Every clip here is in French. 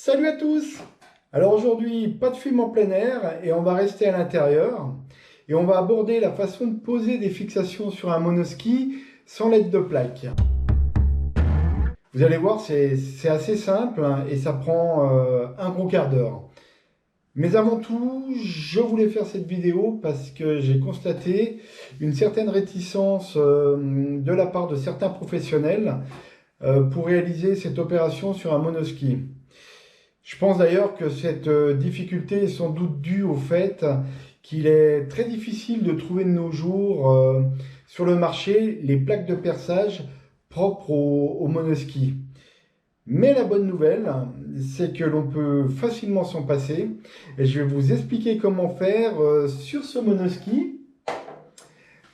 Salut à tous! Alors aujourd'hui, pas de film en plein air et on va rester à l'intérieur et on va aborder la façon de poser des fixations sur un monoski sans l'aide de plaque. Vous allez voir, c'est assez simple hein, et ça prend un gros quart d'heure. Mais avant tout, je voulais faire cette vidéo parce que j'ai constaté une certaine réticence de la part de certains professionnels pour réaliser cette opération sur un monoski. Je pense d'ailleurs que cette difficulté est sans doute due au fait qu'il est très difficile de trouver de nos jours sur le marché les plaques de perçage propres au monoski. Mais la bonne nouvelle, c'est que l'on peut facilement s'en passer. Et je vais vous expliquer comment faire sur ce monoski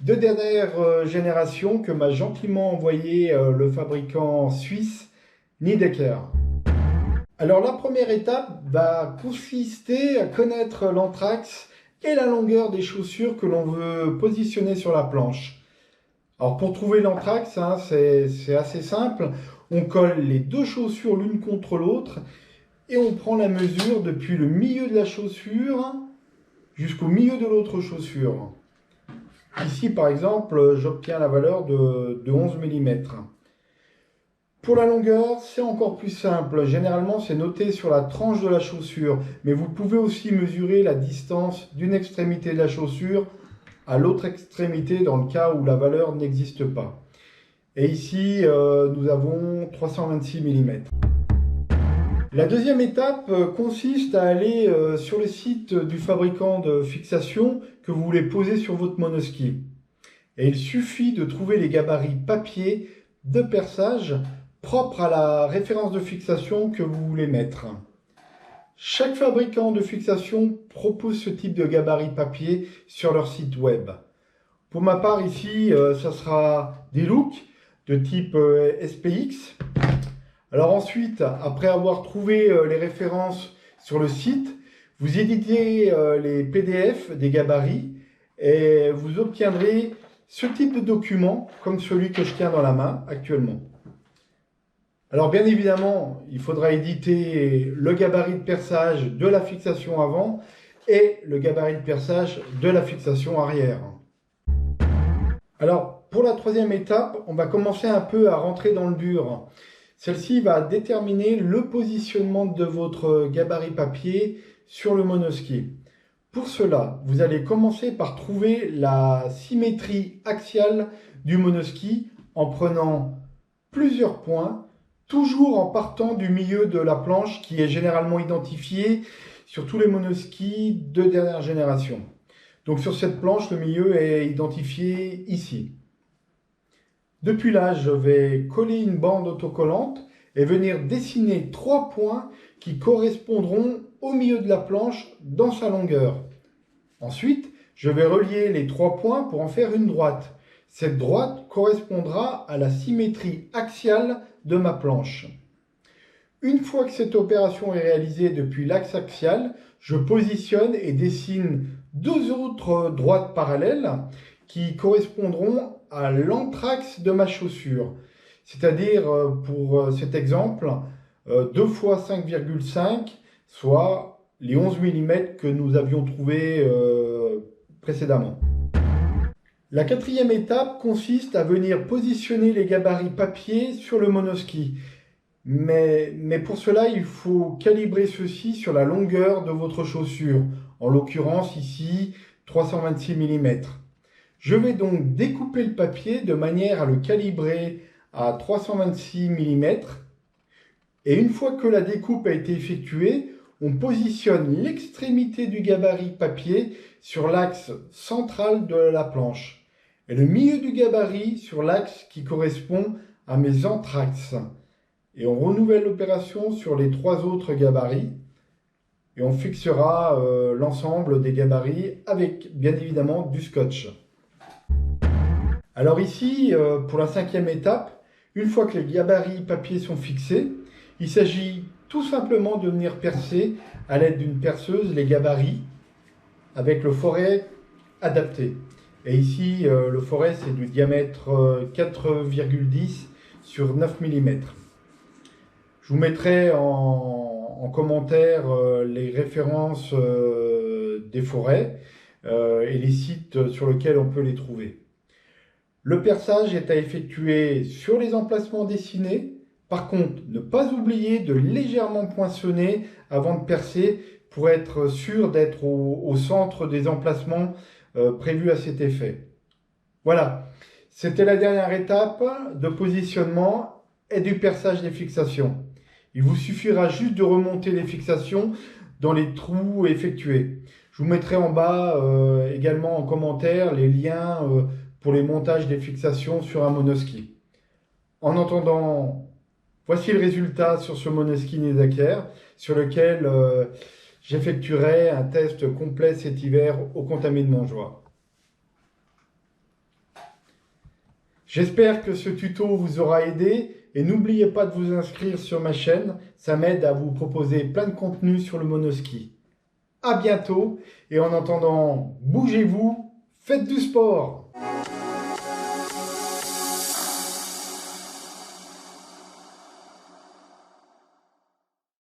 de dernière génération que m'a gentiment envoyé le fabricant suisse Nidecker. Alors la première étape va consister à connaître l'anthrax et la longueur des chaussures que l'on veut positionner sur la planche. Alors pour trouver l'anthrax, hein, c'est assez simple. On colle les deux chaussures l'une contre l'autre et on prend la mesure depuis le milieu de la chaussure jusqu'au milieu de l'autre chaussure. Ici par exemple, j'obtiens la valeur de 11 mm. Pour la longueur, c'est encore plus simple. Généralement, c'est noté sur la tranche de la chaussure, mais vous pouvez aussi mesurer la distance d'une extrémité de la chaussure à l'autre extrémité dans le cas où la valeur n'existe pas. Et ici, nous avons 326 mm. La deuxième étape consiste à aller sur le site du fabricant de fixation que vous voulez poser sur votre monoski. Et il suffit de trouver les gabarits papier de perçage propre à la référence de fixation que vous voulez mettre. Chaque fabricant de fixation propose ce type de gabarit papier sur leur site web. Pour ma part ici, ça sera des looks de type SPX. Alors ensuite, après avoir trouvé les références sur le site, vous éditez les PDF des gabarits et vous obtiendrez ce type de document comme celui que je tiens dans la main actuellement. Alors bien évidemment, il faudra éditer le gabarit de perçage de la fixation avant et le gabarit de perçage de la fixation arrière. Alors pour la troisième étape, on va commencer un peu à rentrer dans le dur. Celle-ci va déterminer le positionnement de votre gabarit papier sur le monoski. Pour cela, vous allez commencer par trouver la symétrie axiale du monoski en prenant plusieurs points, toujours en partant du milieu de la planche qui est généralement identifié sur tous les monoskis de dernière génération. Donc sur cette planche, le milieu est identifié ici. Depuis là, je vais coller une bande autocollante et venir dessiner 3 points qui correspondront au milieu de la planche dans sa longueur. Ensuite, je vais relier les 3 points pour en faire une droite. Cette droite correspondra à la symétrie axiale de ma planche. Une fois que cette opération est réalisée depuis l'axe axial, je positionne et dessine 2 autres droites parallèles qui correspondront à l'anthrax de ma chaussure. C'est-à-dire, pour cet exemple, 2 fois 5,5, soit les 11 mm que nous avions trouvés précédemment. La quatrième étape consiste à venir positionner les gabarits papier sur le monoski. Mais pour cela, il faut calibrer ceci sur la longueur de votre chaussure. En l'occurrence ici, 326 mm. Je vais donc découper le papier de manière à le calibrer à 326 mm. Et une fois que la découpe a été effectuée, on positionne l'extrémité du gabarit papier sur l'axe central de la planche et le milieu du gabarit sur l'axe qui correspond à mes anthrax. Et on renouvelle l'opération sur les 3 autres gabarits et on fixera l'ensemble des gabarits avec bien évidemment du scotch. Alors ici, pour la 5e étape, une fois que les gabarits papier sont fixés, il s'agit tout simplement de venir percer à l'aide d'une perceuse les gabarits avec le foret adapté. Et ici, le foret, c'est du diamètre 4,10 sur 9 mm. Je vous mettrai en en commentaire les références des forêts et les sites sur lesquels on peut les trouver. Le perçage est à effectuer sur les emplacements dessinés. Par contre, ne pas oublier de légèrement poinçonner avant de percer pour être sûr d'être au centre des emplacements prévus à cet effet. Voilà, c'était la dernière étape de positionnement et du perçage des fixations. Il vous suffira juste de remonter les fixations dans les trous effectués. Je vous mettrai en bas également en commentaire les liens pour les montages des fixations sur un monoski. En attendant, voici le résultat sur ce monoski Nezaker sur lequel j'effectuerai un test complet cet hiver au Contamine de Montjoie. J'espère que ce tuto vous aura aidé et n'oubliez pas de vous inscrire sur ma chaîne, ça m'aide à vous proposer plein de contenu sur le monoski. À bientôt et en attendant, bougez-vous, faites du sport!